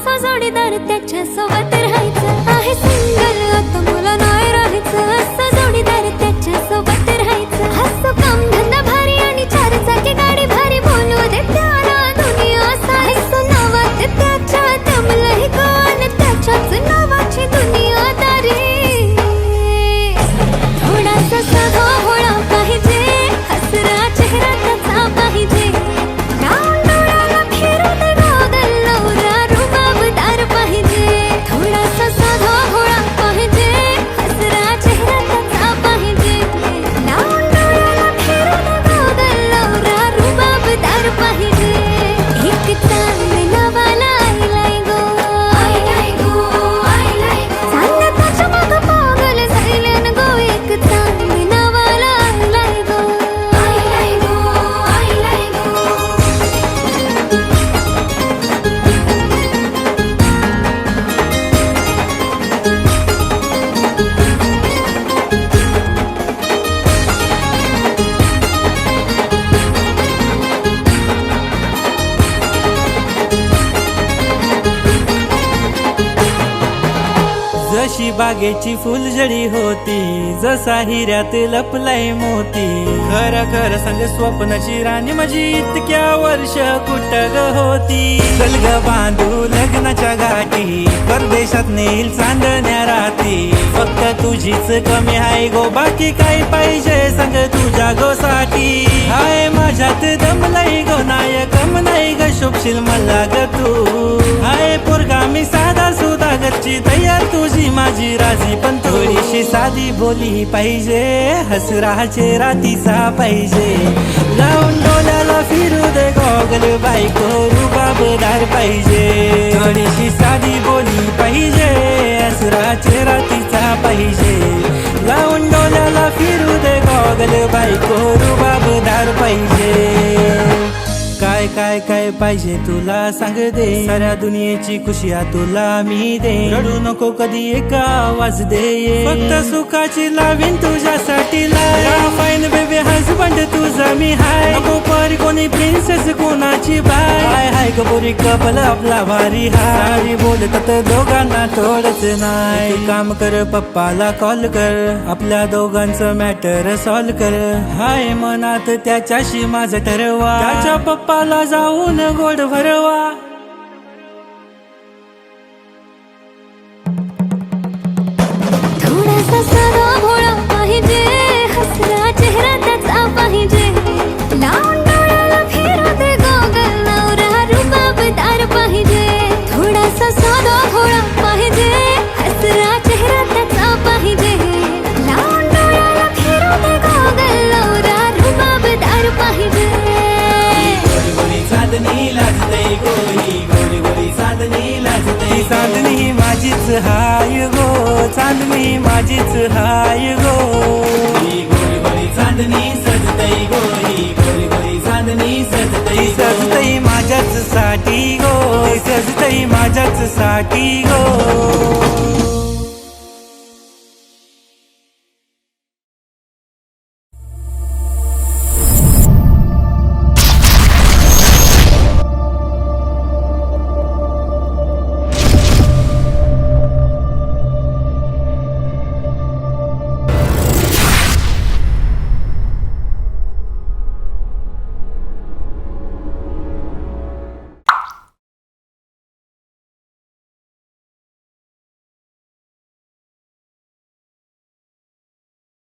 नको जोडीदार त्याच्या सोबत राहायचं आहे सिंगल आता मला नाही राहायचं असं जोडीदार त्याच्या सोबत राहायचं हसू काम धंदा भारी आणि चार चाकी गाडी भारी बोलू दे त्याला दुनिया सारी नावात त्याच्या दमलंही कोण त्याच्याच नावाची दुनियादारी थोडासा साधा भोळा पाहिजे हसरा चेहरा त्याचा पाहिजे थोडासा साधा भोळा पाहिजे हसरा चेहरा त्याचा पाहिजे लावून डोळ्याला फिरून गोगल नवरा रुबाबदार पाहिजे एक चांद नावाला आईलाय गो चांद त्याच्या मागं पागल झालेन गो एक चांद नावाला आईलाय गो जशी बागेची फुलझडी होती जसा हिऱ्यात लपलाय मोती खरं खरं सांग स्वप्नाची राणी माझी इतक्या वर्ष कुठं ग होती चल ग बांधू लग्नाच्या गाठी परदेशात नेईल चांदण्या राती फक्त तुझीच कमी आहे गो बाकी काय पाहिजे सांग तुझ्या गोसाठी हाय माझ्यात दमलाय गो नायकम नाही ग शोभशील मला ग तू हाय पोरगा मी साधा सुधागरची तयार तुझी माझी राजी पण थोडीशी साधी बोली पाहिजे हसरा चेहरा तिचा पाहिजे लावून डोल्याला फिरू दे गॉगल बायको रुबाबदार पाहिजे थोडीशी साधी बोली पाहिजे हसरा चेहरा तिचा पाहिजे लावून डोल्याला फिरू दे गॉगल बायको रुबाबदार पाहिजे काय काय काय पाहिजे तुला सांग दे साऱ्या दुनियेची खुशिया तुला मी दे रडू नको कधी एक आवाज दे फक्त सुखाची लावीन तुझ्यासाठी फाईन बेबी हजबंड तुझा मी हाय नको परी कोणी प्रिन्सेस कोणाची बाय हाय हाय कबोरी कपल आपला भारी हारी बोलतात दोघांना थोडच नाही काम कर पप्पाला कॉल कर आपल्या दोघांचं मॅटर सॉल्व कर हाय मनात त्याच्याशी माझं ठरवा त्याच्या पप्पाला जाऊन गोड भरवा थोडासा साधा भोळा पाहिजे हसरा चेहरा त्याचा पाहिजे लावून डोळ्याला फिरू दे गोगल नवरा रुबाबदार पाहिजे थोडासा साधा भोळा पाहिजे हसरा चेहरा त्याचा पाहिजे लावून डोळ्याला फिरू दे गोगल नवरा रुबाबदार पाहिजे चांदणी लाजते गोरी गोरी गोरी चांदणी लाजते चांदणी माझीच हाय गो चांदणी माझीच हाय गो गोरी गोरी चांदणी सजते गोरी गोरी गोरी चांदणी सजते माझ्याच साठी गो सजते माझ्याच साठी गो